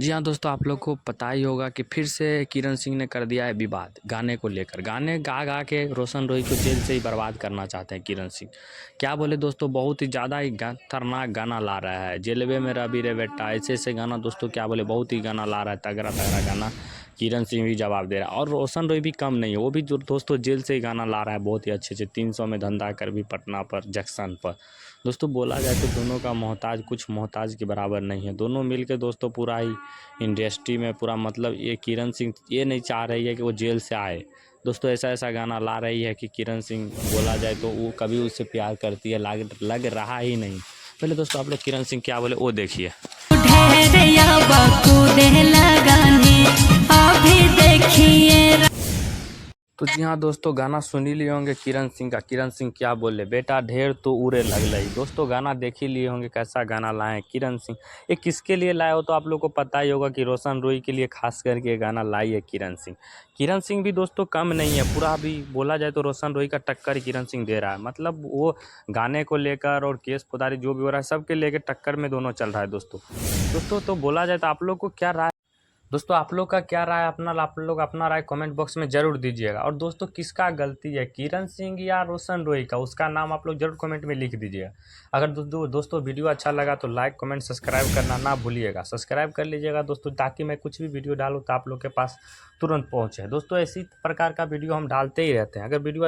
जी हाँ दोस्तों, आप लोग को पता ही होगा कि फिर से किरण सिंह ने कर दिया है विवाद गाने को लेकर। गाने गा गा के रोशन रोही को जेल से ही बर्बाद करना चाहते हैं किरण सिंह। क्या बोले दोस्तों, बहुत ही ज़्यादा ही खतरनाक गाना ला रहा है। जेलवे में रवि रे बेटा, ऐसे ऐसे गाना दोस्तों, क्या बोले, बहुत ही गाना ला रहा है, तगड़ा तगड़ा गाना। किरण सिंह भी जवाब दे रहा है और रोशन रोही भी कम नहीं है, वो भी जो दोस्तों जेल से ही गाना ला रहा है बहुत ही अच्छे से। 300 में धंधा कर भी पटना पर जंक्शन पर। दोस्तों बोला जाए तो दोनों का मोहताज कुछ मोहताज के बराबर नहीं है। दोनों मिलके दोस्तों पूरा ही इंडस्ट्री में पूरा, मतलब ये किरण सिंह ये नहीं चाह रही है कि वो जेल से आए। दोस्तों ऐसा ऐसा गाना ला रही है कि किरण सिंह बोला जाए तो वो कभी उससे प्यार करती है लग रहा ही नहीं। पहले दोस्तों आप लोग किरण सिंह क्या बोले वो देखिए। तो जी हाँ दोस्तों, गाना सुन ही लिए होंगे किरण सिंह का। किरण सिंह क्या बोले, बेटा ढेर तो उड़े लगलई। दोस्तों गाना देख ही लिए होंगे कैसा गाना लाए हैं किरण सिंह। ये किसके लिए लाए हो तो आप लोग को पता ही होगा कि रोशन रोही के लिए खास करके ये गाना लाई है किरण सिंह। किरण सिंह भी दोस्तों कम नहीं है, पूरा भी बोला जाए तो रोशन रोही का टक्कर किरण सिंह दे रहा है। मतलब वो गाने को लेकर और केस फौदारी जो भी हो रहा है सबके लेकर टक्कर में दोनों चल रहा है दोस्तों तो बोला जाए तो आप लोग को क्या राय, दोस्तों आप लोग का क्या राय, आप लोग अपना राय कमेंट बॉक्स में जरूर दीजिएगा। और दोस्तों किसका गलती है, किरण सिंह या रोशन रोही का, उसका नाम आप लोग जरूर कमेंट में लिख दीजिएगा। अगर दोस्तों वीडियो अच्छा लगा तो लाइक कमेंट सब्सक्राइब करना ना भूलिएगा। सब्सक्राइब कर लीजिएगा दोस्तों, ताकि मैं कुछ भी वीडियो डालूँ तो आप लोग के पास तुरंत पहुँचे। दोस्तों इसी प्रकार का वीडियो हम डालते ही रहते हैं। अगर वीडियो